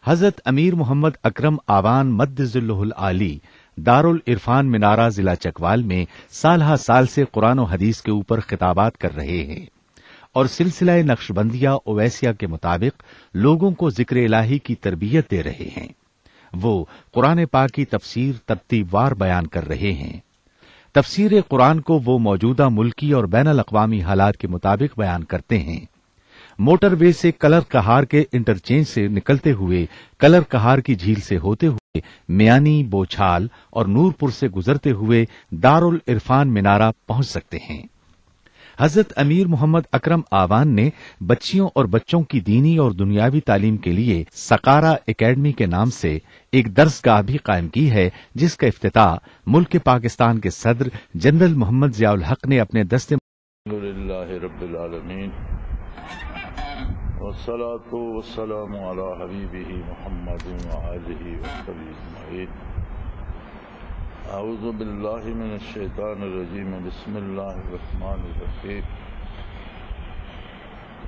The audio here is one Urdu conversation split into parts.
حضرت امیر محمد اکرم آوان مد ظلہ العالی دارالعرفان منارہ ضلع چکوال میں سال ہا سال سے قرآن و حدیث کے اوپر خطابات کر رہے ہیں اور سلسلہ نقشبندیہ اویسیہ کے مطابق لوگوں کو ذکر الہی کی تربیت دے رہے ہیں۔ وہ قرآن پاک کی تفسیر ترتیب وار بیان کر رہے ہیں۔ تفسیر قرآن کو وہ موجودہ ملکی اور بین الاقوامی حالات کے مطابق بیان کرتے ہیں۔ موٹر وے سے کلر کہار کے انٹرچینج سے نکلتے ہوئے کلر کہار کی جھیل سے ہوتے ہوئے میانی، بوچھال اور نورپور سے گزرتے ہوئے دارالعرفان منارہ پہنچ سکتے ہیں۔ حضرت امیر محمد اکرم آوان نے بچیوں اور بچوں کی دینی اور دنیاوی تعلیم کے لیے سقارا اکیڈمی کے نام سے ایک درس گاہ بھی قائم کی ہے، جس کا افتتاح ملک پاکستان کے صدر جنرل محمد ضیاء الحق نے اپنے دستے الحمدللہ رب العالمین والصلاة والسلام علی حبیبہ محمد وآلہ وصحبہ اجمعین۔ اعوذ باللہ من الشیطان الرجیم، بسم اللہ الرحمن الرحیم۔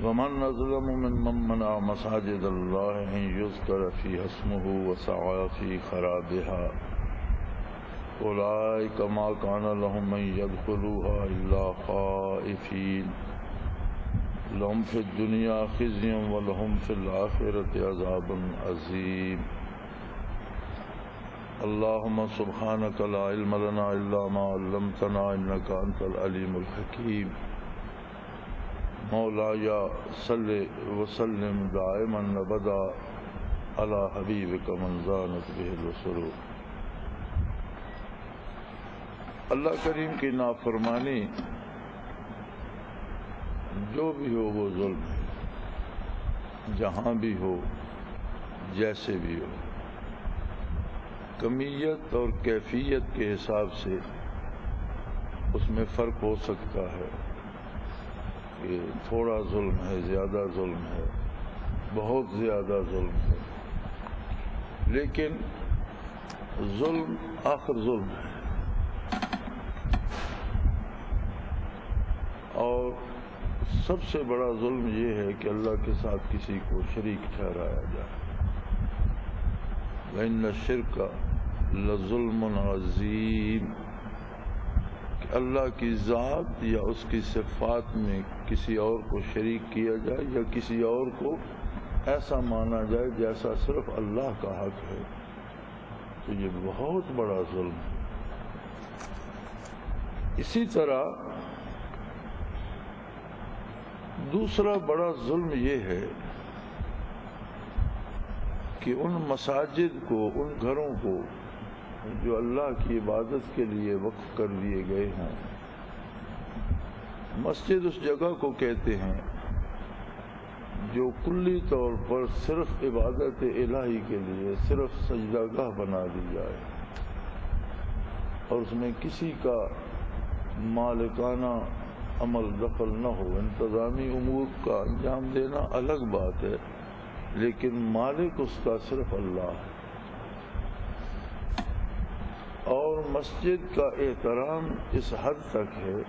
ومن اظلم ممن منع مساجد اللہ ان یذکر فیہا اسمہ وسعی فی خرابها اولئک ما کان لهم ان يدخلوها الا خائفین لهم فی الدنیا خزی ولهم فی الآخرۃ عذاب عظیم۔ اللہم سبحانک لا علم لنا الا ما علمتنا انک انت العلیم الحکیم۔ مولایا صلی وسلم دائما ابدا علی حبیبک من زانت بہ السرور۔ اللہ کریم کی نافرمانی جو بھی ہو وہ ظلم ہے، جہاں بھی ہو، جیسے بھی ہو۔ کمیت اور کیفیت کے حساب سے اس میں فرق ہو سکتا ہے کہ تھوڑا ظلم ہے، زیادہ ظلم ہے، بہت زیادہ ظلم ہے، لیکن ظلم آخر ظلم ہے۔ اور سب سے بڑا ظلم یہ ہے کہ اللہ کے ساتھ کسی کو شریک ٹھہرایا جائے۔ وَإِنَّ الشِّرْكَ لَظُلْمٌ عَظِيمٌ، کہ اللہ کی ذات یا اس کی صفات میں کسی اور کو شریک کیا جائے یا کسی اور کو ایسا مانا جائے جیسا صرف اللہ کا حق ہے، تو یہ بہت بڑا ظلم ہے۔ اسی طرح دوسرا بڑا ظلم یہ ہے کہ ان مساجد کو، ان گھروں کو جو اللہ کی عبادت کے لیے وقف کر دیے گئے ہیں، مسجد اس جگہ کو کہتے ہیں جو کلی طور پر صرف عبادت الہی کے لیے صرف سجدہ گاہ بنا دی جائے اور اس میں کسی کا مالکانہ عمل دخل نہ ہو۔ انتظامی امور کا انجام دینا الگ بات ہے، لیکن مالک اس کا صرف اللہ ہے۔ اور مسجد کا احترام اس حد تک ہے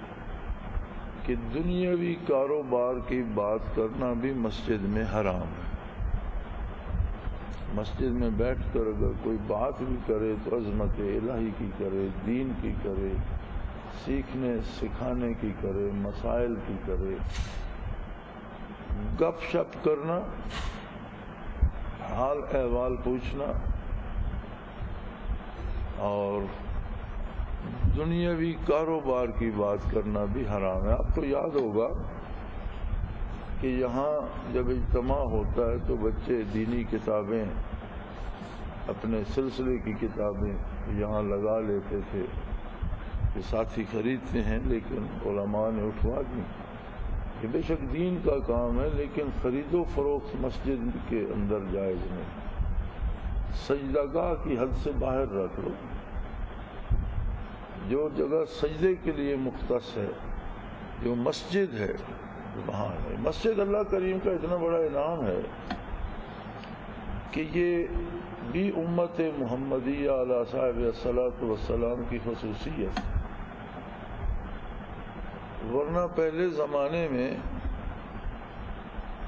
کہ دنیاوی کاروبار کی بات کرنا بھی مسجد میں حرام ہے۔ مسجد میں بیٹھ کر اگر کوئی بات بھی کرے تو عظمت الہی کی کرے، دین کی کرے، سیکھنے سکھانے کی کرے، مسائل کی کرے۔ گپ شپ کرنا، حال احوال پوچھنا اور دنیاوی کاروبار کی بات کرنا بھی حرام ہے۔ آپ کو یاد ہوگا کہ یہاں جب اجتماع ہوتا ہے تو بچے دینی کتابیں، اپنے سلسلے کی کتابیں یہاں لگا لیتے تھے کہ ساتھی خریدتے ہیں، لیکن علماء نے اٹھوا دی کہ بے شک دین کا کام ہے، لیکن خرید و فروخت مسجد کے اندر جائز نہیں۔ سجدہ گاہ کی حد سے باہر رکھ لو۔ جو جگہ سجدے کے لیے مختص ہے، جو مسجد ہے، وہاں ہے۔ مسجد اللہ کریم کا اتنا بڑا انعام ہے کہ یہ بھی امت محمدیہ علیہ صاحب الصلاۃ والسلام کی خصوصیت ہے۔ ورنہ پہلے زمانے میں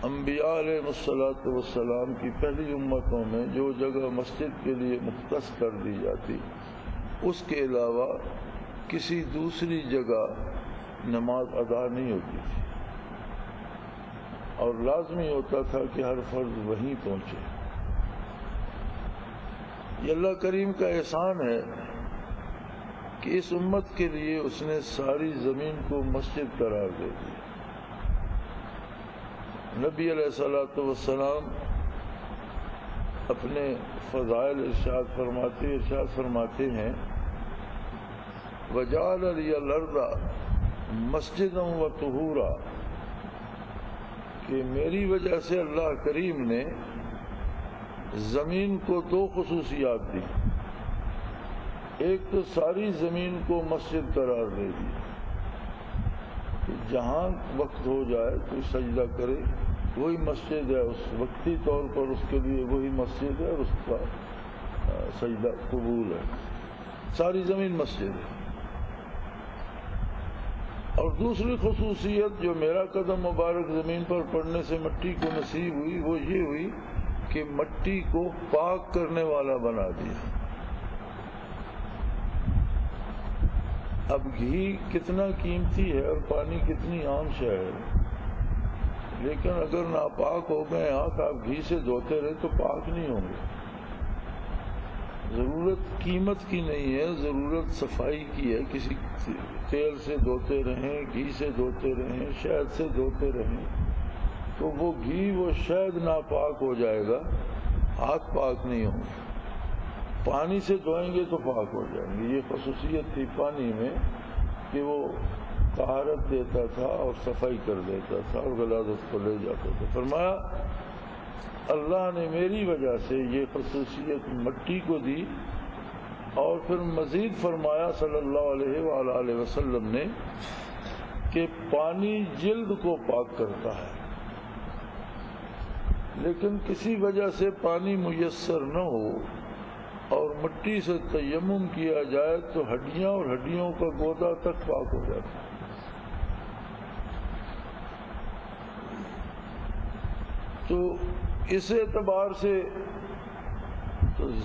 انبیاء علیہ الصلوۃ والسلام کی پہلی امتوں میں جو جگہ مسجد کے لیے مختص کر دی جاتی اس کے علاوہ کسی دوسری جگہ نماز ادا نہیں ہوتی تھی اور لازمی ہوتا تھا کہ ہر فرد وہیں پہنچے۔ یہ اللہ کریم کا احسان ہے کہ اس امت کے لیے اس نے ساری زمین کو مسجد قرار دے دی۔ نبی علیہ الصلوۃ والسلام اپنے فضائل ارشاد فرماتے ہیں وَجَعَلَ لِيَ الْأَرْضَ مَسْجِدًا وَطُهُورًا، کہ میری وجہ سے اللہ کریم نے زمین کو دو خصوصیات دی۔ ایک تو ساری زمین کو مسجد قرار دے دی کہ جہاں وقت ہو جائے کوئی سجدہ کرے وہی مسجد ہے، اس وقتی طور پر اس کے لیے وہی مسجد ہے اور اس کا سجدہ قبول ہے، ساری زمین مسجد ہے۔ اور دوسری خصوصیت جو میرا قدم مبارک زمین پر پڑنے سے مٹی کو نصیب ہوئی وہ یہ ہوئی کہ مٹی کو پاک کرنے والا بنا دیا۔ اب گھی کتنا قیمتی ہے اور پانی کتنی عام شے ہے، لیکن اگر ناپاک ہو گئے ہاتھ آپ گھی سے دھوتے رہے تو پاک نہیں ہوں گے۔ ضرورت قیمت کی نہیں ہے، ضرورت صفائی کی ہے۔ کسی تیل سے دھوتے رہیں، گھی سے دھوتے رہیں، شہد سے دھوتے رہیں تو وہ گھی وہ شہد ناپاک ہو جائے گا، ہاتھ پاک نہیں ہوں گے۔ پانی سے دھوئیں گے تو پاک ہو جائیں گے۔ یہ خصوصیت تھی پانی میں کہ وہ طہارت دیتا تھا اور صفائی کر دیتا تھا اور غلاظت کو لے جاتا تھا۔ فرمایا اللہ نے میری وجہ سے یہ خصوصیت مٹی کو دی، اور پھر مزید فرمایا صلی اللہ علیہ وآلہ وسلم نے کہ پانی جلد کو پاک کرتا ہے، لیکن کسی وجہ سے پانی میسر نہ ہو اور مٹی سے تیمم کیا جائے تو ہڈیاں اور ہڈیوں کا گودا تک پاک ہو جاتا ہے۔ تو اس اعتبار سے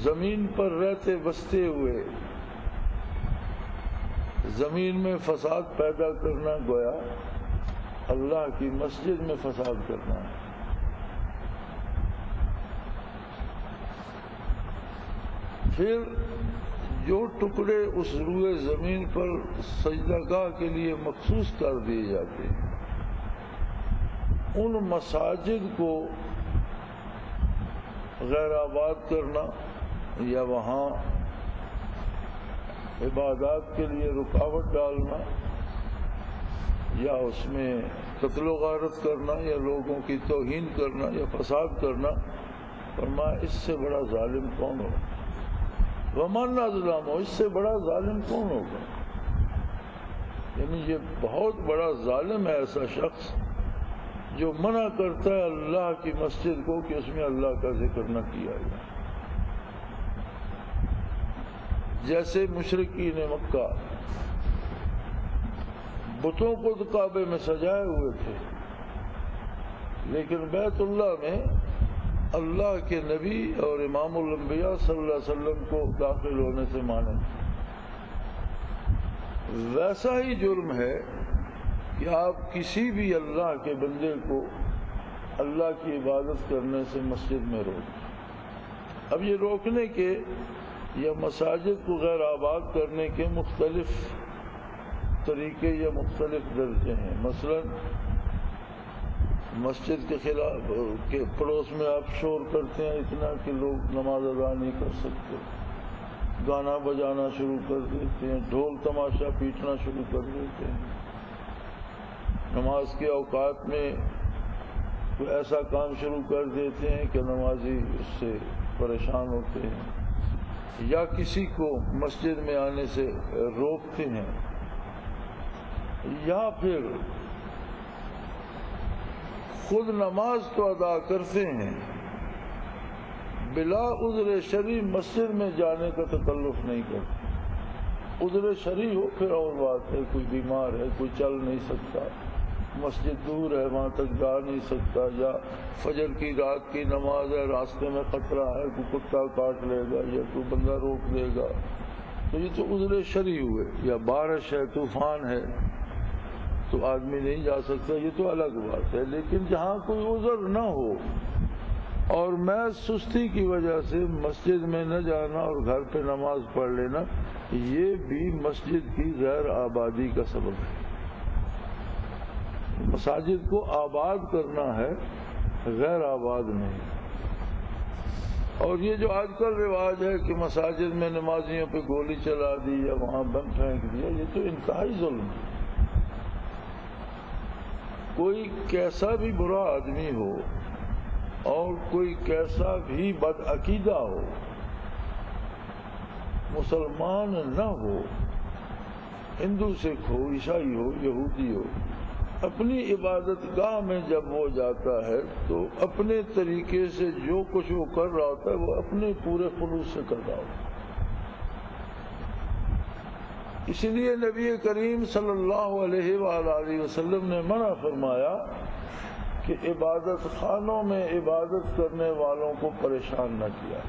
زمین پر رہتے بستے ہوئے زمین میں فساد پیدا کرنا گویا اللہ کی مسجد میں فساد کرنا ہے۔ پھر جو ٹکڑے اس روئے زمین پر سجدہ گاہ کے لیے مخصوص کر دیے جاتے ہیں ان مساجد کو غیر آباد کرنا یا وہاں عبادات کے لیے رکاوٹ ڈالنا یا اس میں قتل و غارت کرنا یا لوگوں کی توہین کرنا یا فساد کرنا، فرمایا اس سے بڑا ظالم کون ہوگا؟ ومن اظلم، اس سے بڑا ظالم کون ہوگا؟ یعنی یہ بہت بڑا ظالم ہے ایسا شخص جو منع کرتا ہے اللہ کی مسجد کو کہ اس میں اللہ کا ذکر نہ کیا جائے۔ جیسے مشرکین مکہ بتوں کو تو کعبے میں سجائے ہوئے تھے، لیکن بیت اللہ میں اللہ کے نبی اور امام الانبیاء صلی اللہ علیہ وسلم کو داخل ہونے سے مانے۔ ویسا ہی جرم ہے کہ آپ کسی بھی اللہ کے بندے کو اللہ کی عبادت کرنے سے مسجد میں روکیں۔ اب یہ روکنے کے یا مساجد کو غیر آباد کرنے کے مختلف طریقے یا مختلف درجے ہیں۔ مثلا مسجد کے خلاف کے پڑوس میں آپ شور کرتے ہیں اتنا کہ لوگ نماز ادا نہیں کر سکتے، گانا بجانا شروع کر دیتے ہیں، ڈھول تماشا پیٹنا شروع کر دیتے ہیں، نماز کے اوقات میں کوئی ایسا کام شروع کر دیتے ہیں کہ نمازی اس سے پریشان ہوتے ہیں، یا کسی کو مسجد میں آنے سے روکتے ہیں، یا پھر خود نماز تو ادا کرتے ہیں بلا عذر شرعی مسجد میں جانے کا تکلف نہیں کرتے۔ عذر شرعی ہو پھر اور بات ہے، کوئی بیمار ہے، کوئی چل نہیں سکتا، مسجد دور ہے وہاں تک جا نہیں سکتا، یا فجر کی رات کی نماز ہے راستے میں خطرہ ہے، کوئی کتا کاٹ لے گا یا کوئی بندہ روک دے گا، تو یہ تو عذر شرعی ہوئے، یا بارش ہے طوفان ہے تو آدمی نہیں جا سکتا، یہ تو الگ بات ہے۔ لیکن جہاں کوئی عذر نہ ہو اور میں سستی کی وجہ سے مسجد میں نہ جانا اور گھر پہ نماز پڑھ لینا، یہ بھی مسجد کی غیر آبادی کا سبب ہے۔ مساجد کو آباد کرنا ہے، غیر آباد نہیں۔ اور یہ جو آج کل رواج ہے کہ مساجد میں نمازیوں پہ گولی چلا دی یا وہاں بم پھینک دیا، یہ تو انتہائی ظلم ہے۔ کوئی کیسا بھی برا آدمی ہو اور کوئی کیسا بھی بدعقیدہ ہو، مسلمان نہ ہو، ہندو سکھ ہو، عیسائی ہو، یہودی ہو، اپنی عبادت گاہ میں جب وہ جاتا ہے تو اپنے طریقے سے جو کچھ وہ کر رہا ہوتا ہے وہ اپنے پورے خلوص سے کر رہا ہوتا ہے۔ اس لیے نبی کریم صلی اللہ علیہ وآلہ وسلم نے منع فرمایا کہ عبادت خانوں میں عبادت کرنے والوں کو پریشان نہ کیا،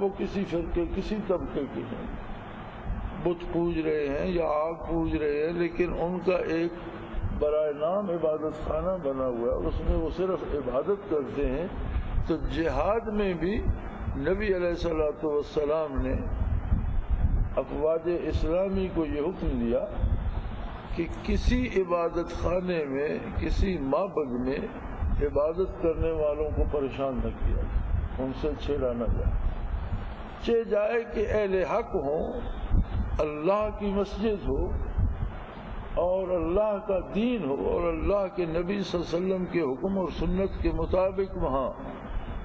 وہ کسی فرقے کسی طبقے کے ہیں، بت پوج رہے ہیں یا آگ پوج رہے ہیں، لیکن ان کا ایک برائے نام عبادت خانہ بنا ہوا ہے، اس میں وہ صرف عبادت کرتے ہیں۔ تو جہاد میں بھی نبی علیہ الصلوۃ والسلام نے افواج اسلامی کو یہ حکم دیا کہ کسی عبادت خانے میں، کسی معبد میں عبادت کرنے والوں کو پریشان نہ کیا جائے، ان سے چھیڑا نہ جائے، چہ جائے کہ اہل حق ہوں، اللہ کی مسجد ہو اور اللہ کا دین ہو اور اللہ کے نبی صلی اللہ علیہ وسلم کے حکم اور سنت کے مطابق وہاں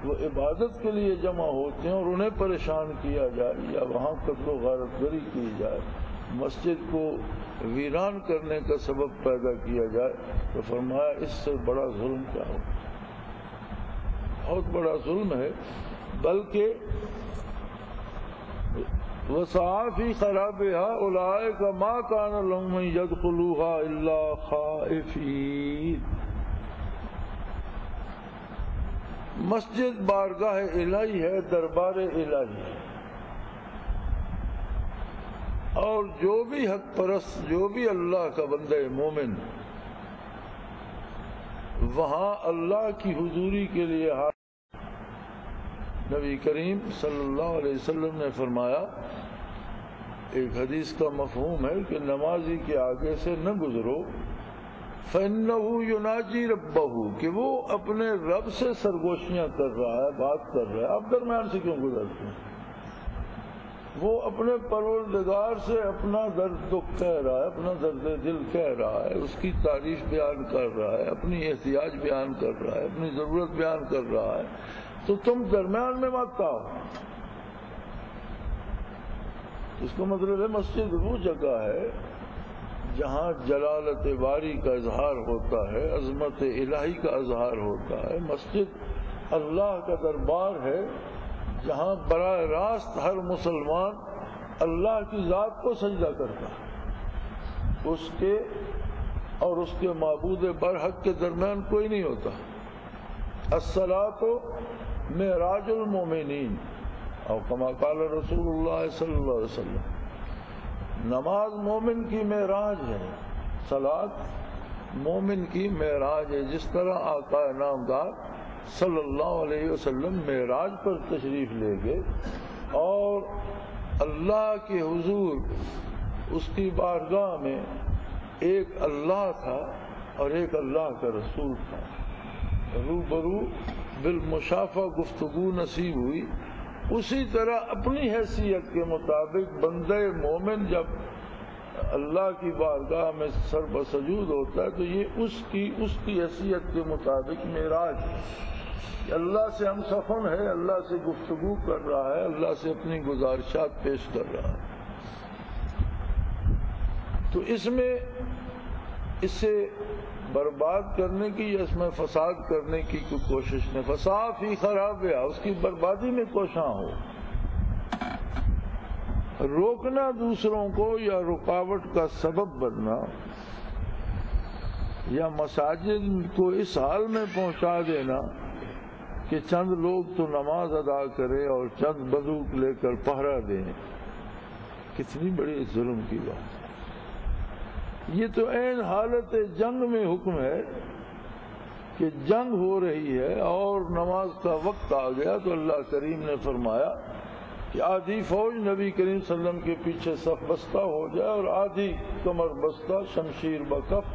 وہ عبادت کے لیے جمع ہوتے ہیں اور انہیں پریشان کیا جائے یا وہاں قتل و غارت گری کی جائے، مسجد کو ویران کرنے کا سبب پیدا کیا جائے، تو فرمایا اس سے بڑا ظلم کیا ہو، بہت بڑا ظلم ہے۔ بلکہ وَسَعَىٰ فِي خَرَابِهَا أُولَٰئِكَ مَا كَانَ لَهُمْ أَن يَدْخُلُوهَا إِلَّا خَائِفِينَ۔ مسجد بارگاہ الہی ہے، دربار الہی ہے، اور جو بھی حق پرست، جو بھی اللہ کا بندہ مومن وہاں اللہ کی حضوری کے لیے نبی کریم صلی اللہ علیہ وسلم نے فرمایا، ایک حدیث کا مفہوم ہے کہ نمازی کے آگے سے نہ گزرو، فَإِنَّهُ يُنَاجِي رَبَّهُ، کہ وہ اپنے رب سے سرگوشیاں کر رہا ہے، بات کر رہا ہے، آپ درمیان سے کیوں گزرتے ہیں؟ وہ اپنے پروردگار سے اپنا درد دکھ کہہ رہا ہے، اپنا درد دل کہہ رہا ہے، اس کی تعریف بیان کر رہا ہے، اپنی احتیاج بیان کر رہا ہے، اپنی ضرورت بیان کر رہا ہے، تو تم درمیان میں مت آؤ۔ اس کا مطلب ہے مسجد وہ جگہ ہے جہاں جلالت باری کا اظہار ہوتا ہے، عظمت الہی کا اظہار ہوتا ہے۔ مسجد اللہ کا دربار ہے جہاں براہ راست ہر مسلمان اللہ کی ذات کو سجدہ کرتا ہے، اس کے اور اس کے معبود برحق کے درمیان کوئی نہیں ہوتا۔ الصلاۃ معراج المومنین، اور کما قال رسول اللہ صلی اللہ علیہ وسلم، نماز مومن کی معراج ہے، صلاۃ مومن کی معراج ہے۔ جس طرح آقا نامدار صلی اللہ علیہ وسلم معراج پر تشریف لے گئے اور اللہ کے حضور اس کی بارگاہ میں ایک اللہ تھا اور ایک اللہ کا رسول تھا، روبرو بالمشافہ گفتگو نصیب ہوئی، اسی طرح اپنی حیثیت کے مطابق بندہ مومن جب اللہ کی بارگاہ میں سر بسجود ہوتا ہے تو یہ اس کی حیثیت کے مطابق معراج ہے، اللہ سے ہم سخن ہے، اللہ سے گفتگو کر رہا ہے، اللہ سے اپنی گزارشات پیش کر رہا ہے۔ تو اس میں اسے برباد کرنے کی یا اس میں فساد کرنے کی کوئی کوشش نہیں، فساد فی خرابہ، اس کی بربادی میں کوشاں ہو، روکنا دوسروں کو یا رکاوٹ کا سبب بننا یا مساجد کو اس حال میں پہنچا دینا کہ چند لوگ تو نماز ادا کرے اور چند بندوق لے کر پہرا دیں، کتنی بڑی ظلم کی بات ہے۔ یہ تو عین حالت جنگ میں حکم ہے کہ جنگ ہو رہی ہے اور نماز کا وقت آ گیا تو اللہ کریم نے فرمایا کہ آدھی فوج نبی کریم صلی اللہ علیہ وسلم کے پیچھے صف بستہ ہو جائے اور آدھی کمر بستہ شمشیر بکف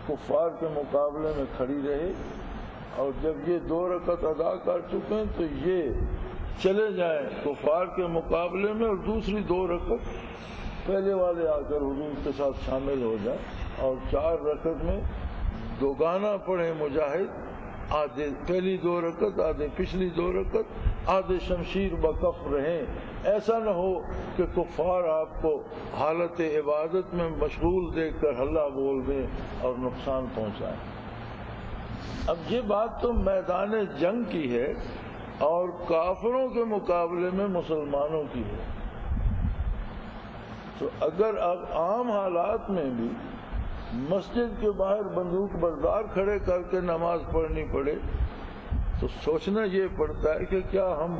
کفار کے مقابلے میں کھڑی رہے، اور جب یہ 2 رکعت ادا کر چکے ہیں تو یہ چلے جائیں کفار کے مقابلے میں، اور دوسری 2 رکعت پہلے والے آ کر حضور کے ساتھ شامل ہو جائیں، اور 4 رکعت میں دوگانا پڑھیں مجاہد، آدھے پہلی 2 رکعت آدھے پچھلی 2 رکعت، آدھے شمشیر بکف رہیں۔ ایسا نہ ہو کہ کفار آپ کو حالت عبادت میں مشغول دیکھ کر ہلہ بول دیں اور نقصان پہنچائیں۔ اب یہ بات تو میدان جنگ کی ہے اور کافروں کے مقابلے میں مسلمانوں کی ہے، تو اگر اب عام حالات میں بھی مسجد کے باہر بندوق بردار کھڑے کر کے نماز پڑھنی پڑے تو سوچنا یہ پڑتا ہے کہ کیا ہم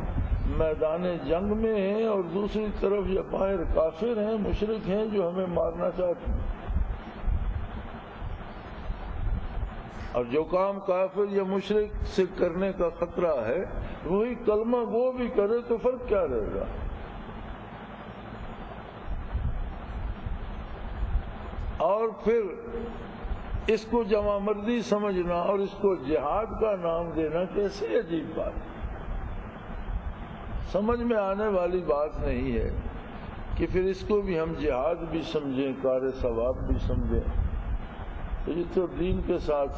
میدان جنگ میں ہیں اور دوسری طرف یہ باہر کافر ہیں، مشرک ہیں جو ہمیں مارنا چاہتے ہیں، اور جو کام کافر یا مشرک سے کرنے کا خطرہ ہے وہی کلمہ وہ بھی کرے تو فرق کیا رہے گا؟ اور پھر اس کو جمع مردی سمجھنا اور اس کو جہاد کا نام دینا کیسے عجیب بات، سمجھ میں آنے والی بات نہیں ہے کہ پھر اس کو بھی ہم جہاد بھی سمجھیں، کار ثواب بھی سمجھیں، تو یہ تو دین کے ساتھ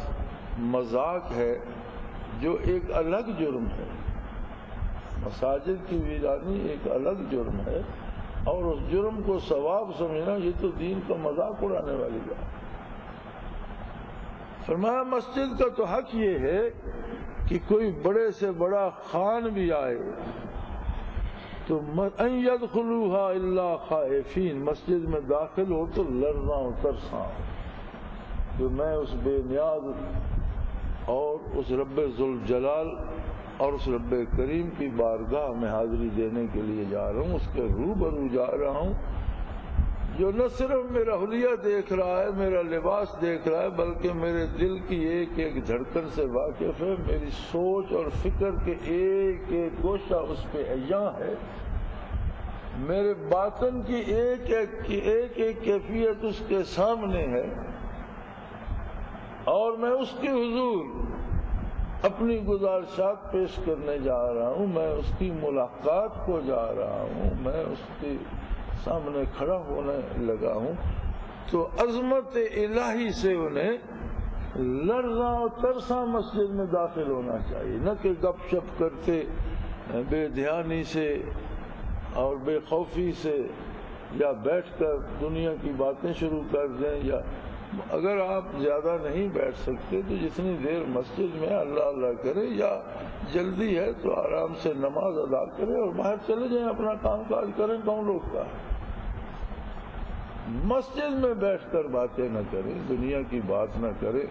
مذاق ہے جو ایک الگ جرم ہے۔ مساجد کی ویرانی ایک الگ جرم ہے، اور اس جرم کو ثواب سمجھنا یہ تو دین کا مذاق اڑانے والی بات۔ فرمایا مسجد کا تو حق یہ ہے کہ کوئی بڑے سے بڑا خان بھی آئے تو ان يدخلوها الا خائفین، مسجد میں داخل ہو تو لرزاں و ترساں کہ میں اس بے نیاز اور اس رب ذوالجلال اور اس رب کریم کی بارگاہ میں حاضری دینے کے لیے جا رہا ہوں، اس کے روبرو جا رہا ہوں جو نہ صرف میرا حلیہ دیکھ رہا ہے، میرا لباس دیکھ رہا ہے، بلکہ میرے دل کی ایک ایک دھڑکن سے واقف ہے، میری سوچ اور فکر کے ایک ایک گوشہ اس پہ عیاں ہے، میرے باطن کی ایک ایک کیفیت اس کے سامنے ہے، اور میں اس کے حضور اپنی گزارشات پیش کرنے جا رہا ہوں، میں اس کی ملاقات کو جا رہا ہوں، میں اس کے سامنے کھڑا ہونے لگا ہوں، تو عظمت الہی سے انہیں لرزاں و ترساں مسجد میں داخل ہونا چاہیے، نہ کہ گپ شپ کرتے بے دھیانی سے اور بے خوفی سے یا بیٹھ کر دنیا کی باتیں شروع کر دیں، یا اگر آپ زیادہ نہیں بیٹھ سکتے تو جتنی دیر مسجد میں اللہ اللہ کرے، یا جلدی ہے تو آرام سے نماز ادا کرے اور باہر چلے جائیں، اپنا کام کاج کریں، کون روکتا ہے؟ مسجد میں بیٹھ کر باتیں نہ کریں، دنیا کی بات نہ کریں،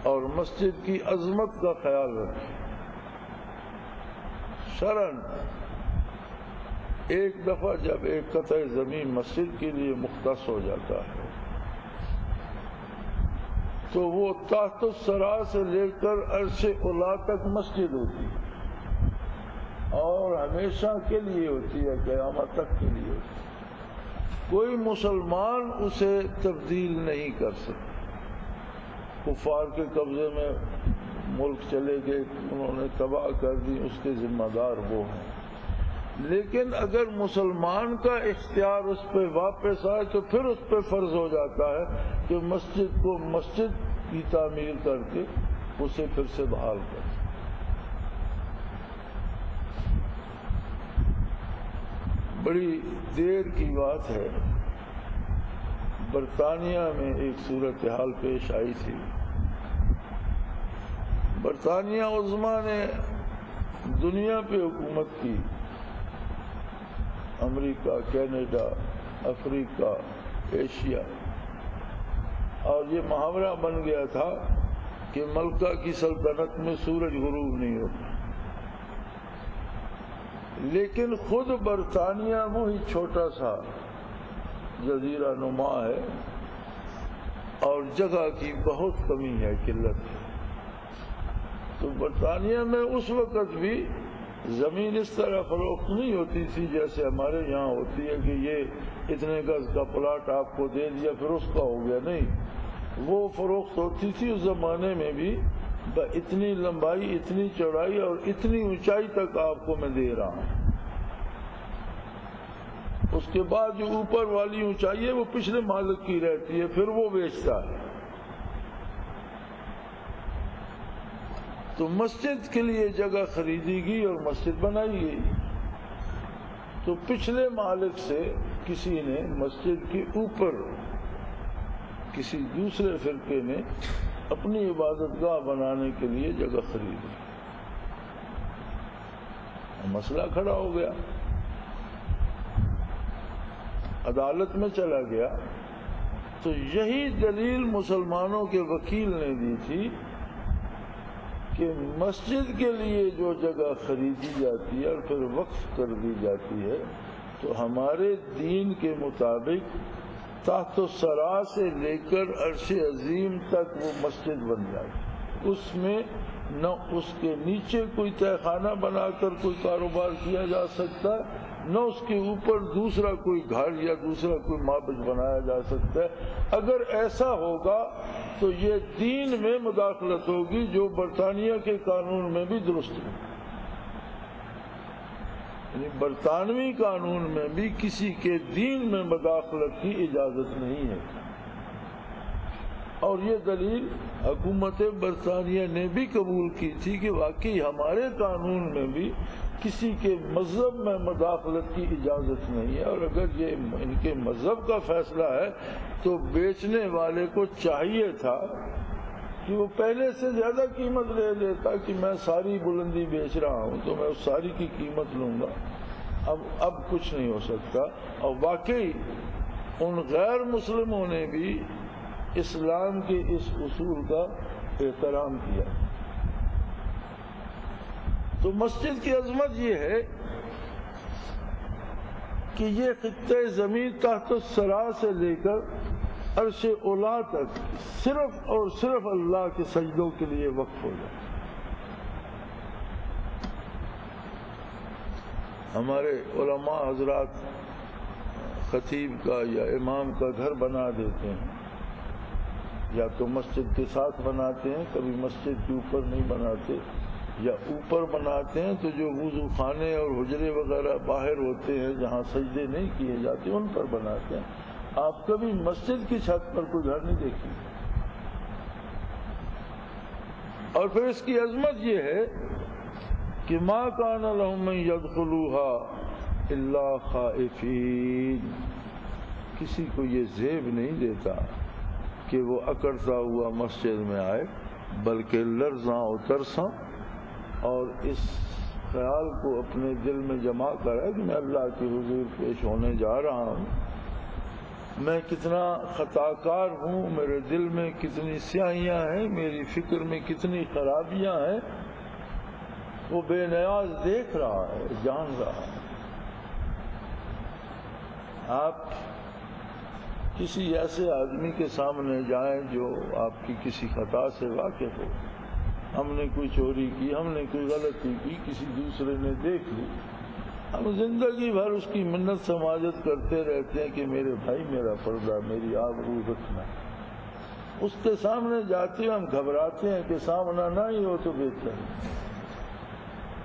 اور مسجد کی عظمت کا خیال رکھیں۔ شرعاً ایک دفعہ جب ایک قطع زمین مسجد کے لیے مختص ہو جاتا ہے تو وہ تحت الثری سے لے کر عرش اولا تک مسجد ہوتی ہے اور ہمیشہ کے لیے ہوتی ہے، قیامت تک کے لیے ہوتی ہے، کوئی مسلمان اسے تبدیل نہیں کر سکتا۔ کفار کے قبضے میں ملک چلے گئے، انہوں نے تباہ کر دی، اس کے ذمہ دار وہ ہیں، لیکن اگر مسلمان کا اختیار اس پہ واپس آئے تو پھر اس پہ فرض ہو جاتا ہے کہ مسجد کو مسجد کی تعمیر کر کے اسے پھر سے بحال کر۔ بڑی دیر کی بات ہے، برطانیہ میں ایک صورتحال پیش آئی تھی۔ برطانیہ عظمیٰ نے دنیا پہ حکومت کی، امریکہ، کینیڈا، افریقہ، ایشیا، اور یہ محاورہ بن گیا تھا کہ ملکہ کی سلطنت میں سورج غروب نہیں ہوتا، لیکن خود برطانیہ وہی چھوٹا سا جزیرہ نما ہے اور جگہ کی بہت کمی ہے، قلت ہے۔ تو برطانیہ میں اس وقت بھی زمین اس طرح فروخت نہیں ہوتی تھی جیسے ہمارے یہاں ہوتی ہے کہ یہ اتنے گز کا پلاٹ آپ کو دے دیا پھر اس کا ہو گیا، نہیں، وہ فروخت ہوتی تھی اس زمانے میں بھی، اتنی لمبائی، اتنی چوڑائی اور اتنی اونچائی تک آپ کو میں دے رہا ہوں، اس کے بعد جو اوپر والی اونچائی ہے وہ پچھلے مالک کی رہتی ہے، پھر وہ بیچتا ہے۔ تو مسجد کے لیے جگہ خریدی گئی اور مسجد بنائی گئی، تو پچھلے مالک سے کسی نے مسجد کے اوپر کسی دوسرے فرقے نے اپنی عبادت گاہ بنانے کے لیے جگہ خریدی، مسئلہ کھڑا ہو گیا، عدالت میں چلا گیا۔ تو یہی دلیل مسلمانوں کے وکیل نے دی تھی کہ مسجد کے لیے جو جگہ خریدی جاتی ہے اور پھر وقف کر دی جاتی ہے تو ہمارے دین کے مطابق تحت الثری سے لے کر عرش عظیم تک وہ مسجد بن جائے، اس میں نہ اس کے نیچے کوئی تہہ خانہ بنا کر کوئی کاروبار کیا جا سکتا ہے، نہ اس کے اوپر دوسرا کوئی گھر یا دوسرا کوئی معبد بنایا جا سکتا ہے۔ اگر ایسا ہوگا تو یہ دین میں مداخلت ہوگی جو برطانیہ کے قانون میں بھی درست ہے، یعنی برطانوی قانون میں بھی کسی کے دین میں مداخلت کی اجازت نہیں ہے۔ اور یہ دلیل حکومت برطانیہ نے بھی قبول کی تھی کہ واقعی ہمارے قانون میں بھی کسی کے مذہب میں مداخلت کی اجازت نہیں ہے، اور اگر یہ ان کے مذہب کا فیصلہ ہے تو بیچنے والے کو چاہیے تھا کہ وہ پہلے سے زیادہ قیمت لے لیتا کہ میں ساری بلندی بیچ رہا ہوں تو میں اس ساری کی قیمت لوں گا۔ اب کچھ نہیں ہو سکتا، اور واقعی ان غیر مسلموں نے بھی اسلام کے اس اصول کا احترام کیا۔ تو مسجد کی عظمت یہ ہے کہ یہ خطہ زمین تحت الثری سے لے کر عرش اولا تک صرف اور صرف اللہ کے سجدوں کے لیے وقف ہو جائے۔ ہمارے علماء حضرات خطیب کا یا امام کا گھر بنا دیتے ہیں، یا تو مسجد کے ساتھ بناتے ہیں، کبھی مسجد کے اوپر نہیں بناتے، یا اوپر بناتے ہیں تو جو وضو خانے اور حجرے وغیرہ باہر ہوتے ہیں جہاں سجدے نہیں کیے جاتے ان پر بناتے ہیں۔ آپ کبھی مسجد کی چھت پر کوئی گھر نہیں دیکھی۔ اور پھر اس کی عظمت یہ ہے کہ ما کان لہم من یدخلوها الا خائفین، کسی کو یہ زیب نہیں دیتا کہ وہ اکڑتا ہوا مسجد میں آئے، بلکہ لرزاں و ترساں، اور اس خیال کو اپنے دل میں جمع کرے کہ میں اللہ کے حضور پیش ہونے جا رہا ہوں، میں کتنا خطا کار ہوں، میرے دل میں کتنی سیاہیاں ہیں، میری فکر میں کتنی خرابیاں ہیں، وہ بے نیاز دیکھ رہا ہے، جان رہا ہے۔ آپ کسی ایسے آدمی کے سامنے جائیں جو آپ کی کسی خطا سے واقف ہو، ہم نے کوئی چوری کی، ہم نے کوئی غلطی کی، کسی دوسرے نے دیکھ لی، ہم زندگی بھر اس کی منت سماجت کرتے رہتے ہیں کہ میرے بھائی میرا پردہ، میری آبرو رکھنا۔ اس کے سامنے جاتے ہیں ہم گھبراتے ہیں کہ سامنا نہ ہی ہو تو بہتر ہے،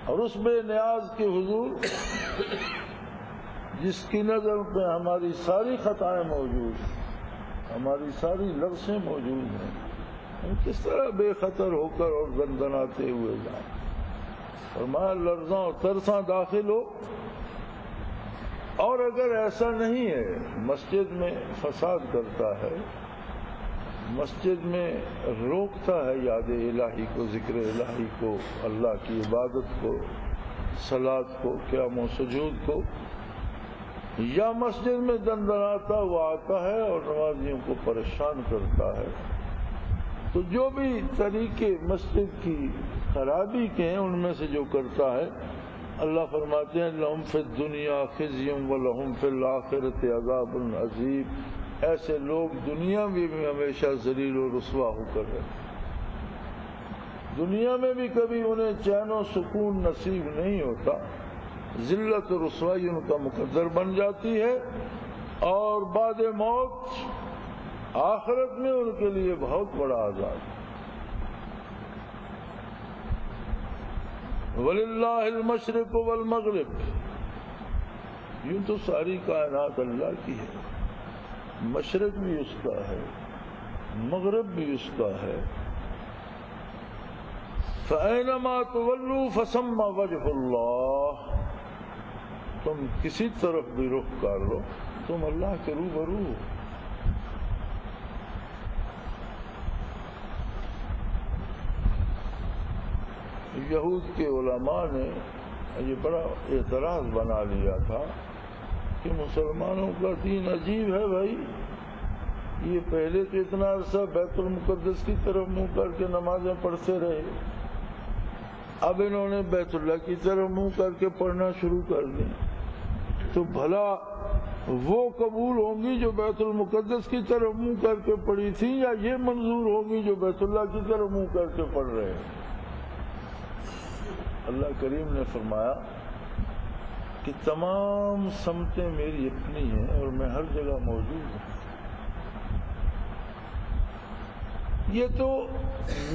اور اس بے نیاز کے حضور جس کی نظر میں ہماری ساری خطائیں موجود ہیں، ہماری ساری لفظیں موجود ہیں، ہم کس طرح بے خطر ہو کر اور دندناتے ہوئے جائیں؟ فرمایا لرزاں اور ترساں داخل ہو۔ اور اگر ایسا نہیں ہے، مسجد میں فساد کرتا ہے، مسجد میں روکتا ہے یاد الہی کو، ذکر الہی کو، اللہ کی عبادت کو، صلاۃ کو، قیام و سجود کو، یا مسجد میں دندناتا ہوا آتا ہے اور نمازیوں کو پریشان کرتا ہے، تو جو بھی طریقے مسجد کی خرابی کے ہیں ان میں سے جو کرتا ہے، اللہ فرماتے ہیں لَهُمْ فِي الدُّنْيَا خِزْيٌ وَلَهُمْ فِي الْآخِرَةِ عَذَابٌ عَظِيمٌ، ایسے لوگ دنیا میں بھی ہمیشہ ذلیل و رسوا ہو کر رہے، دنیا میں بھی کبھی انہیں چین و سکون نصیب نہیں ہوتا، ذلت و رسوائی ان کا مقدر بن جاتی ہے، اور بعد موت آخرت میں ان کے لیے بہت بڑا عذاب۔ وَلِلَّهِ الْمَشْرِقُ وَالْمَغْرِبُ، یوں تو ساری کائنات اللہ کی ہے، مشرق بھی اس کا ہے، مغرب بھی اس کا ہے، فَأَيْنَمَا تُوَلُّوا فَثَمَّ وَجْهُ اللَّهِ، تم کسی طرف بھی رخ کر لو تم اللہ کے روبرو ہو۔ یہود کے علماء نے یہ بڑا اعتراض بنا لیا تھا کہ مسلمانوں کا دین عجیب ہے بھائی، یہ پہلے تو اتنا عرصہ بیت المقدس کی طرف منہ کر کے نمازیں پڑھتے رہے، اب انہوں نے بیت اللہ کی طرف منہ کر کے پڑھنا شروع کر دیں، تو بھلا وہ قبول ہوں گی جو بیت المقدس کی طرف منہ کر کے پڑھی تھی، یا یہ منظور ہوگی جو بیت اللہ کی طرف منہ کر کے پڑھ رہے ہیں؟ اللہ کریم نے فرمایا کہ تمام سمتیں میری اپنی ہیں اور میں ہر جگہ موجود ہوں، یہ تو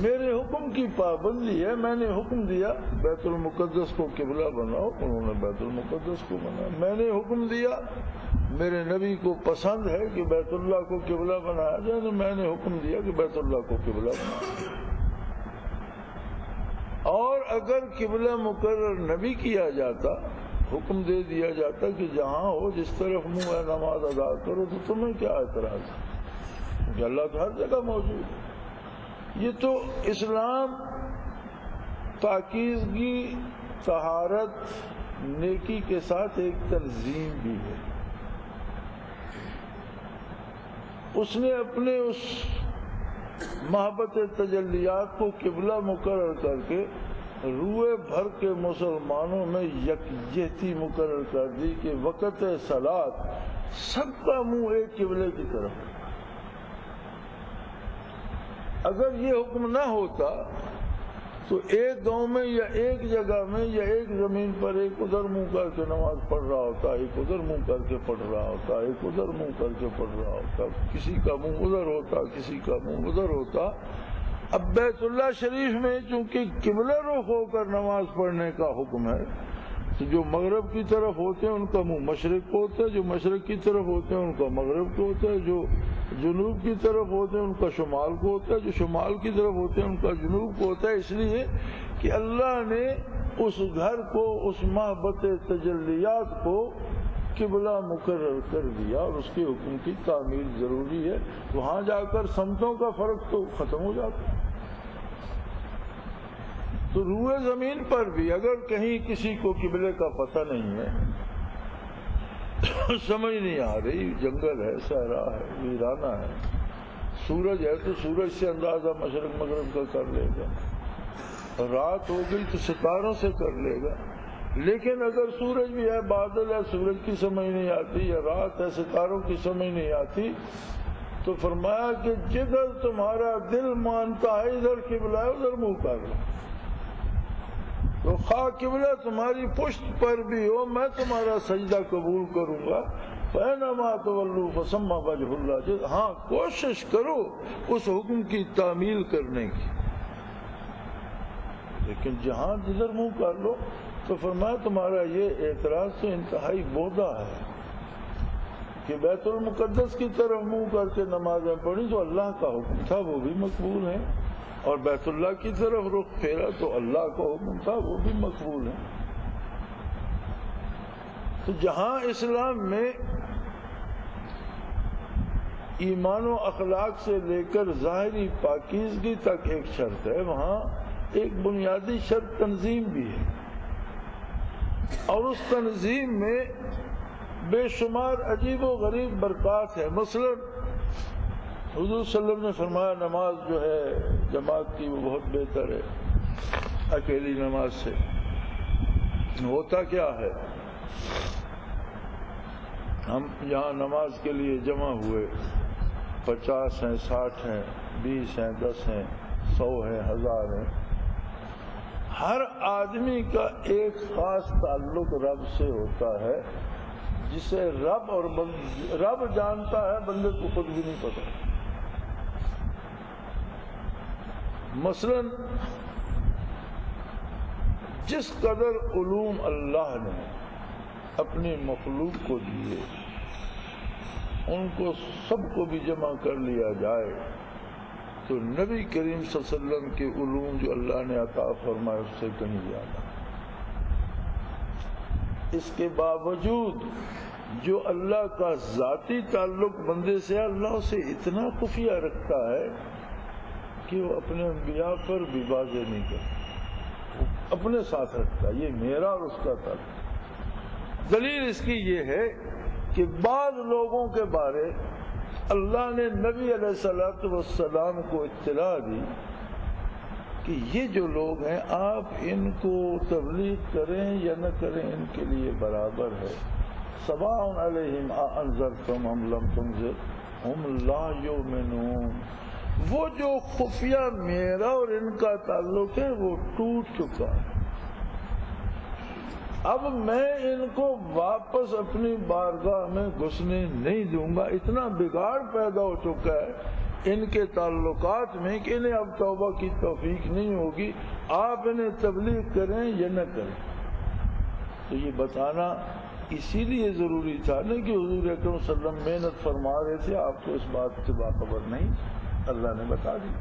میرے حکم کی پابندی ہے، میں نے حکم دیا بیت المقدس کو قبلہ بناؤ، انہوں نے بیت المقدس کو بنایا، میں نے حکم دیا میرے نبی کو پسند ہے کہ بیت اللہ کو قبلہ بنایا جائے، تو میں نے حکم دیا کہ بیت اللہ کو قبلہ بناؤ، اور اگر قبلہ مقرر نبی کیا جاتا، حکم دے دیا جاتا کہ جہاں ہو جس طرف منہ ہے نماز ادا کرو، تو تمہیں کیا اعتراض ہے؟ کیونکہ اللہ تو ہر جگہ موجود ہے۔ یہ تو اسلام پاکیزگی، طہارت، نیکی کے ساتھ ایک تنظیم بھی ہے، اس نے اپنے اس محبت تجلیات کو قبلہ مقرر کر کے روئے بھر کے مسلمانوں میں یکجہتی مقرر کر دی کہ وقت صلاۃ سب کا منہ ایک قبلے کی طرف۔ اگر یہ حکم نہ ہوتا تو ایک گاؤں میں یا ایک جگہ میں یا ایک زمین پر ایک ادھر منہ کر کے نماز پڑھ رہا ہوتا، ایک ادھر منہ کر کے پڑھ رہا ہوتا، ایک ادھر منہ کر کے پڑھ رہا ہوتا، کسی کا منہ ادھر ہوتا، کسی کا منہ ادھر ہوتا۔ اب بیت اللہ شریف میں چونکہ قبلہ رخ ہو کر نماز پڑھنے کا حکم ہے، تو جو مغرب کی طرف ہوتے ہیں ان کا منہ مشرق کو ہوتا ہے، جو مشرق کی طرف ہوتے ہیں ان کا مغرب کو ہوتا ہے، جو جنوب کی طرف ہوتے ہیں ان کا شمال کو ہوتا ہے، جو شمال کی طرف ہوتے ہیں ان کا جنوب کو ہوتا ہے، اس لیے کہ اللہ نے اس گھر کو، اس محبت تجلیات کو قبلہ مقرر کر دیا، اور اس کے حکم کی تعمیل ضروری ہے، وہاں جا کر سمتوں کا فرق تو ختم ہو جاتا ہے۔ تو روئے زمین پر بھی اگر کہیں کسی کو قبلے کا پتہ نہیں ہے، سمجھ نہیں آ رہی، جنگل ہے، صحرا ہے، ویرانہ ہے، سورج ہے تو سورج سے اندازہ مشرق مغرب کا کر لے گا، رات ہو گئی تو ستاروں سے کر لے گا، لیکن اگر سورج بھی ہے، بادل ہے، سورج کی سمجھ نہیں آتی، یا رات ہے، ستاروں کی سمجھ نہیں آتی، تو فرمایا کہ جدھر تمہارا دل مانتا ہے ادھر قبلہ ہے، ادھر منہ کر لو، تو خواہ قبلہ تمہاری پشت پر بھی ہو میں تمہارا سجدہ قبول کروں گا۔ فَإِنَّمَا تُوَلُّوا فَثَمَّ وَجْهُ اللَّهِ، ہاں کوشش کرو اس حکم کی تعمیل کرنے کی، لیکن جہاں جدھر منہ کر لو۔ تو فرمایا تمہارا یہ اعتراض تو انتہائی بودا ہے کہ بیت المقدس کی طرف منہ کر کے نمازیں پڑھی تو اللہ کا حکم تھا وہ بھی مقبول ہے، اور بیت اللہ کی طرف رخ پھیرا تو اللہ کا حکم تھا وہ بھی مقبول ہے۔ تو جہاں اسلام میں ایمان و اخلاق سے لے کر ظاہری پاکیزگی تک ایک شرط ہے، وہاں ایک بنیادی شرط تنظیم بھی ہے، اور اس تنظیم میں بے شمار عجیب و غریب برکات ہیں. مثلا حضور صلی اللہ علیہ وسلم نے فرمایا نماز جو ہے جماعت کی وہ بہت بہتر ہے اکیلی نماز سے. ہوتا کیا ہے، ہم یہاں نماز کے لیے جمع ہوئے، 50 ہیں، 60 ہیں، 20 ہیں، 10 ہیں، 100 ہیں، 1000 ہیں. ہر آدمی کا ایک خاص تعلق رب سے ہوتا ہے جسے رب جانتا ہے، بندے کو خود بھی نہیں پتا. مثلا جس قدر علوم اللہ نے اپنی مخلوق کو دیے، ان کو سب کو بھی جمع کر لیا جائے تو نبی کریم صلی اللہ علیہ وسلم کے علوم جو اللہ نے عطا فرمائے اس سے کہیں زیادہ. اس کے باوجود جو اللہ کا ذاتی تعلق بندے سے اللہ اسے اتنا خفیہ رکھتا ہے کہ وہ اپنے انبیاء پر بھی واضح نہیں کرتا، اپنے ساتھ رکھتا. یہ میرا اور اس کا تعلق. دلیل اس کی یہ ہے کہ بعض لوگوں کے بارے اللہ نے نبی علیہ الصلوۃ والسلام کو اطلاع دی کہ یہ جو لوگ ہیں آپ ان کو تبلیغ کریں یا نہ کریں ان کے لیے برابر ہے. سواء علیہم انذرتم ام لم تنذرہم لا یؤمنون. وہ جو خفیہ میرا اور ان کا تعلق ہے وہ ٹوٹ چکا ہے. اب میں ان کو واپس اپنی بارگاہ میں گھسنے نہیں دوں گا. اتنا بگاڑ پیدا ہو چکا ہے ان کے تعلقات میں کہ انہیں اب توبہ کی توفیق نہیں ہوگی. آپ انہیں تبلیغ کریں یا نہ کریں. تو یہ بتانا اسی لیے ضروری تھا نا کہ حضور اکرم صلی اللہ علیہ وسلم محنت فرما رہے تھے، آپ کو اس بات سے باخبر نہیں، اللہ نے بتا دی.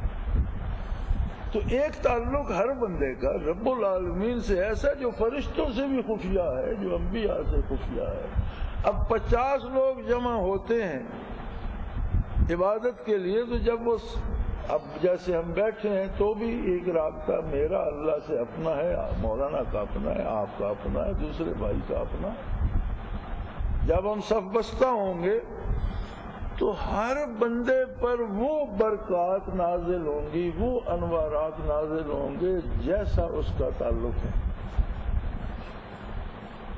تو ایک تعلق ہر بندے کا رب العالمین سے ایسا جو فرشتوں سے بھی خفیہ ہے، جو انبیاء سے خفیہ ہے. اب 50 لوگ جمع ہوتے ہیں عبادت کے لیے، تو جب وہ اب جیسے ہم بیٹھے ہیں تو بھی ایک رابطہ میرا اللہ سے اپنا ہے، مولانا کا اپنا ہے، آپ کا اپنا ہے، دوسرے بھائی کا اپنا. جب ہم صف بستہ ہوں گے تو ہر بندے پر وہ برکات نازل ہوں گی، وہ انوارات نازل ہوں گے جیسا اس کا تعلق ہے.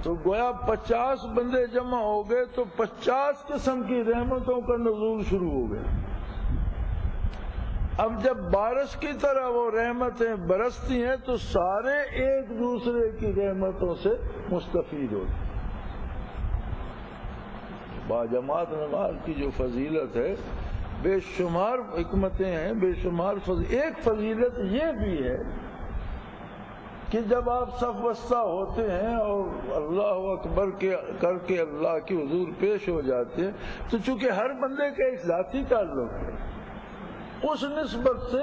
تو گویا 50 بندے جمع ہو گئے تو 50 قسم کی رحمتوں کا نزول شروع ہو گیا. اب جب بارش کی طرح وہ رحمتیں برستی ہیں تو سارے ایک دوسرے کی رحمتوں سے مستفید ہوتے ہیں. باجماعت نماز کی جو فضیلت ہے، بے شمار حکمتیں ہیں، بے شمار ایک فضیلت یہ بھی ہے کہ جب آپ صف بستہ ہوتے ہیں اور اللہ اکبر کر کے اللہ کے حضور پیش ہو جاتے ہیں تو چونکہ ہر بندے کا ایک ذاتی تعلق ہے، اس نسبت سے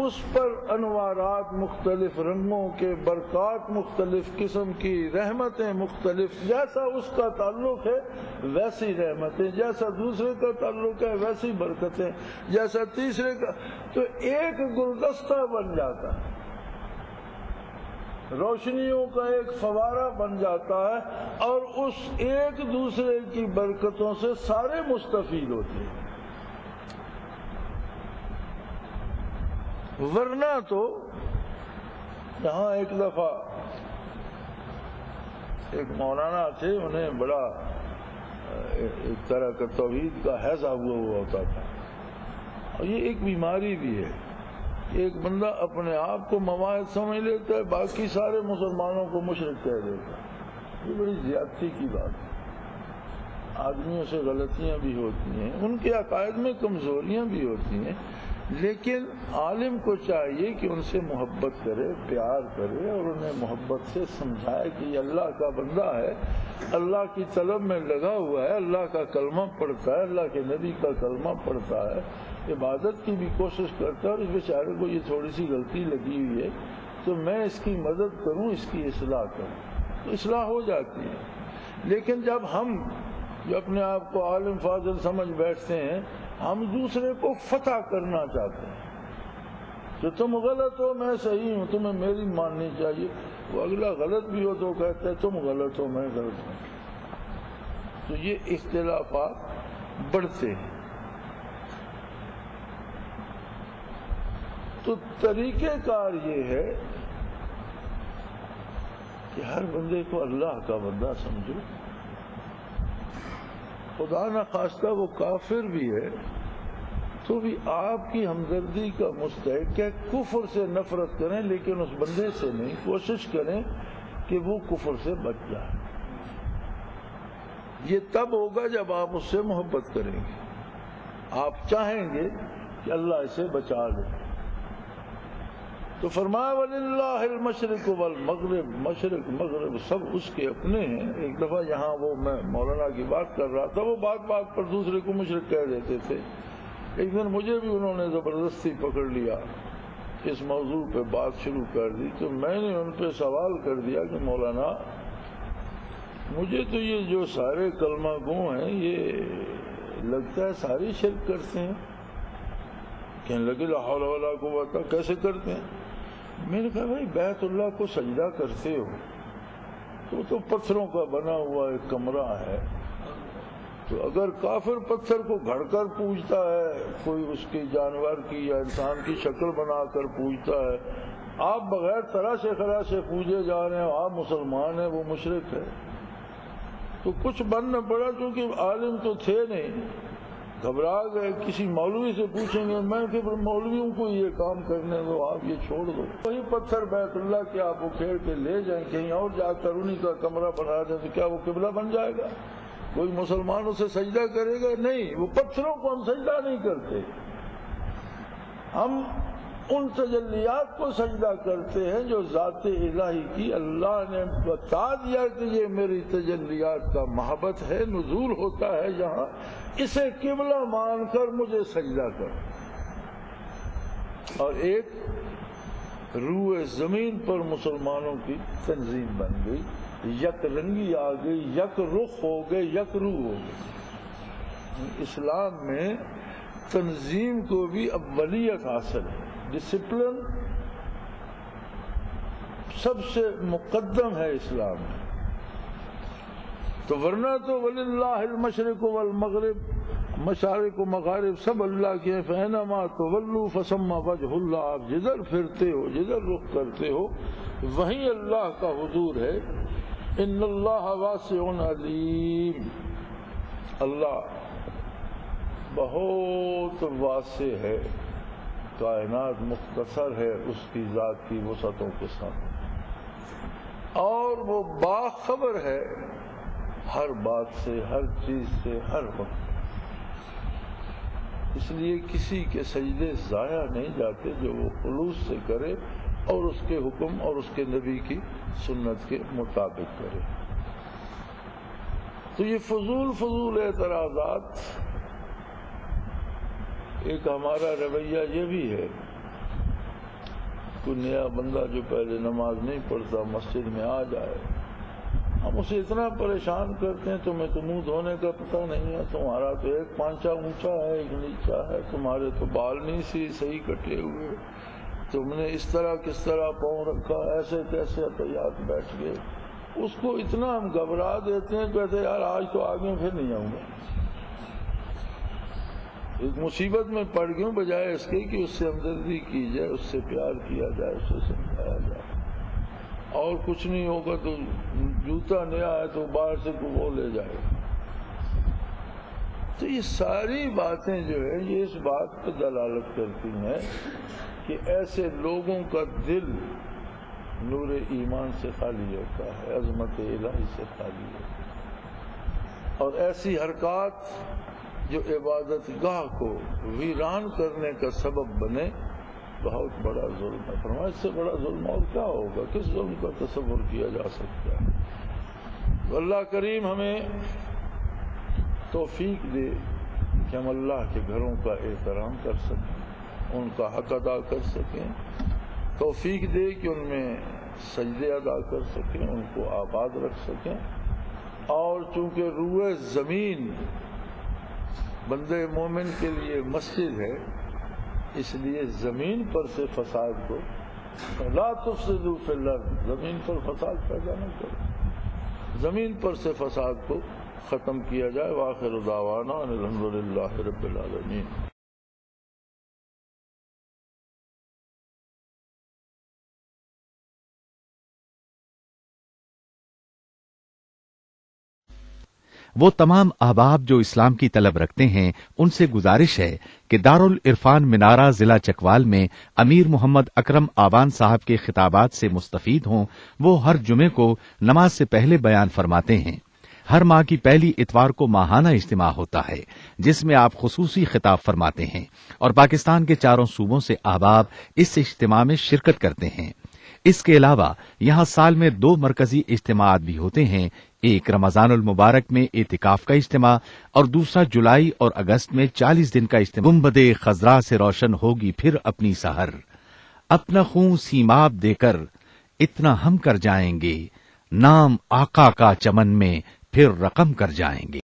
اس پر انوارات مختلف رنگوں کے، برکات مختلف قسم کی، رحمتیں مختلف، جیسا اس کا تعلق ہے ویسی رحمتیں، جیسا دوسرے کا تعلق ہے ویسی برکتیں، جیسا تیسرے کا. تو ایک گلدستہ بن جاتا ہے، روشنیوں کا ایک فوارہ بن جاتا ہے اور اس ایک دوسرے کی برکتوں سے سارے مستفید ہوتے ہیں. ورنہ تو یہاں ایک دفعہ ایک مولانا تھے، انہیں بڑا ایک طرح کا توحید کا حیضہ ہوا ہوتا تھا، اور یہ ایک بیماری بھی ہے. ایک بندہ اپنے آپ کو مواحد سمجھ لیتا ہے، باقی سارے مسلمانوں کو مشرک کہہ دیتا ہے. یہ بڑی زیادتی کی بات ہے. آدمیوں سے غلطیاں بھی ہوتی ہیں، ان کے عقائد میں کمزوریاں بھی ہوتی ہیں، لیکن عالم کو چاہیے کہ ان سے محبت کرے، پیار کرے اور انہیں محبت سے سمجھائے کہ یہ اللہ کا بندہ ہے، اللہ کی طلب میں لگا ہوا ہے، اللہ کا کلمہ پڑھتا ہے، اللہ کے نبی کا کلمہ پڑھتا ہے، عبادت کی بھی کوشش کرتا ہے، اور اس بیچارے کو یہ تھوڑی سی غلطی لگی ہوئی ہے تو میں اس کی مدد کروں، اس کی اصلاح کروں، تو اصلاح ہو جاتی ہے. لیکن جب ہم جو اپنے آپ کو عالم فاضل سمجھ بیٹھتے ہیں، ہم دوسرے کو فتح کرنا چاہتے ہیں کہ تم غلط ہو میں صحیح ہوں، تمہیں میری ماننی چاہیے. وہ اگلا غلط بھی ہو تو کہتا ہے تم غلط ہو میں غلط ہوں. تو یہ اختلافات بڑھتے ہیں. تو طریقہ کار یہ ہے کہ ہر بندے کو اللہ کا بندہ سمجھو. خدا نخواستہ وہ کافر بھی ہے تو بھی آپ کی ہمدردی کا مستحق ہے. کفر سے نفرت کریں لیکن اس بندے سے نہیں. کوشش کریں کہ وہ کفر سے بچ جائے. یہ تب ہوگا جب آپ اس سے محبت کریں گے. آپ چاہیں گے کہ اللہ اسے بچا لے. تو فرمایا وَلِلَّهِ الْمَشْرِقُ وَالْمَغْرِبُ. مشرق مغرب سب اس کے اپنے ہیں. ایک دفعہ یہاں وہ میں مولانا کی بات کر رہا تھا, وہ بات پر دوسرے کو مشرق کہہ دیتے تھے. ایک دن مجھے بھی انہوں نے زبردستی پکڑ لیا, اس موضوع پہ بات شروع کر دی. تو میں نے ان پہ سوال کر دیا کہ مولانا مجھے تو یہ جو سارے کلمہ گو ہیں یہ لگتا ہے ساری شرک کرتے ہیں. کہنے لگے لا حول ولا قوت, کیسے کرتے ہیں؟ میں نے کہا بھائی بیت اللہ کو سجدہ کرتے ہو تو پتھروں کا بنا ہوا ایک کمرہ ہے. تو اگر کافر پتھر کو گھڑ کر پوجتا ہے, کوئی اس کی جانور کی یا انسان کی شکل بنا کر پوجتا ہے, آپ بغیر طرح سے خرا سے پوجے جا رہے ہیں, آپ مسلمان ہیں, وہ مشرک ہے. تو کچھ بننا پڑا کیونکہ عالم تو تھے نہیں, گھبرا گئے. کسی مولوی سے پوچھیں گے, میں کہ مولویوں کو یہ کام کرنے دو, آپ یہ چھوڑ دو. وہی پتھر بیت اللہ کے آپ اکھیڑ کے لے جائیں, کہیں اور جا کر انہی کا کمرہ بنا دیں, تو کیا وہ قبلہ بن جائے گا؟ کوئی مسلمان اسے سجدہ کرے گا؟ نہیں. وہ پتھروں کو ہم سجدہ نہیں کرتے, ہم ان تجلیات کو سجدہ کرتے ہیں جو ذات الہی کی اللہ نے بتا دیا کہ یہ میری تجلیات کا محبت ہے, نزول ہوتا ہے یہاں, اسے قبلہ مان کر مجھے سجدہ کر. اور ایک روئے زمین پر مسلمانوں کی تنظیم بن گئی, یک رنگی آ گئی, یک رخ ہو گئے, یک روح ہو گئے. اسلام میں تنظیم کو بھی اولیت حاصل ہے, ڈسپلن سب سے مقدم ہے اسلام میں. تو ورنہ تو وَلِلَّهِ الْمَشْرِقُ وَالْمَغْرِبُ, مشارق و مغارب سب اللہ کے ہیں. فَإِنَّمَا تُوَلُّوا فَثَمَّ وَجْهُ اللَّهِ. آپ جدھر پھرتے ہو, جدھر رخ کرتے ہو, وہیں اللہ کا حضور ہے. ان اللہ واسع علیم. اللہ بہت واسع ہے, کائنات مختصر ہے اس کی ذات کی وسعتوں کے ساتھ, اور وہ باخبر ہے ہر بات سے, ہر چیز سے, ہر وقت. اس لیے کسی کے سجدے ضائع نہیں جاتے جو وہ خلوص سے کرے اور اس کے حکم اور اس کے نبی کی سنت کے مطابق کرے. تو یہ فضول اعتراضات, ایک ہمارا رویہ یہ بھی ہے, کوئی نیا بندہ جو پہلے نماز نہیں پڑھتا مسجد میں آ جائے, ہم اسے اتنا پریشان کرتے ہیں, تمہیں تو منہ دھونے کا پتہ نہیں ہے, تمہارا تو ایک پانچا اونچا ہے ایک نیچا ہے, تمہارے تو بال نہیں سی صحیح کٹے ہوئے, تم نے اس طرح کس طرح پاؤں رکھا, ایسے کیسے احتیاط بیٹھ گئے. اس کو اتنا ہم گھبرا دیتے ہیں, کہتے یار آج تو آگے پھر نہیں آؤں گا. ایک مصیبت میں پڑ گئوں, بجائے اس کے کہ اس سے ہمدردی کی جائے, اس سے پیار کیا جائے, اس سے سمجھایا جائے. اور کچھ نہیں ہوگا تو جوتا نیا ہے تو باہر سے وہ لے جائے. تو یہ ساری باتیں جو ہے یہ اس بات پہ دلالت کرتی ہیں کہ ایسے لوگوں کا دل نور ایمان سے خالی ہوتا ہے, عظمت الہی سے خالی ہوتا ہے. اور ایسی حرکات جو عبادت گاہ کو ویران کرنے کا سبب بنے, بہت بڑا ظلم ہے. فرمایا اس سے بڑا ظلم اور کیا ہوگا, کس ظلم کا تصور کیا جا سکتا ہے. تو اللہ کریم ہمیں توفیق دے کہ ہم اللہ کے گھروں کا احترام کر سکیں, ان کا حق ادا کر سکیں. توفیق دے کہ ان میں سجدے ادا کر سکیں, ان کو آباد رکھ سکیں. اور چونکہ روئے زمین بندے مومن کے لیے مسجد ہے, اس لیے زمین پر سے فساد کو لا تفسدوا فی الارض, زمین پر فساد پیدا نہ کرو, زمین پر سے فساد کو ختم کیا جائے. وآخر دعوانا ان الحمدللہ رب العالمین. وہ تمام احباب جو اسلام کی طلب رکھتے ہیں ان سے گزارش ہے کہ دارالعرفان منارہ ضلع چکوال میں امیر محمد اکرم آوان صاحب کے خطابات سے مستفید ہوں. وہ ہر جمعے کو نماز سے پہلے بیان فرماتے ہیں. ہر ماہ کی پہلی اتوار کو ماہانہ اجتماع ہوتا ہے جس میں آپ خصوصی خطاب فرماتے ہیں اور پاکستان کے چاروں صوبوں سے احباب اس اجتماع میں شرکت کرتے ہیں. اس کے علاوہ یہاں سال میں 2 مرکزی اجتماعات بھی ہوتے ہیں. ایک رمضان المبارک میں اعتکاف کا اجتماع اور دوسرا جولائی اور اگست میں 40 دن کا اجتماع. گنبد خضرا سے روشن ہوگی پھر اپنی سحر، اپنا خون سیماب دے کر اتنا ہم کر جائیں گے، نام آقا کا چمن میں پھر رقم کر جائیں گے.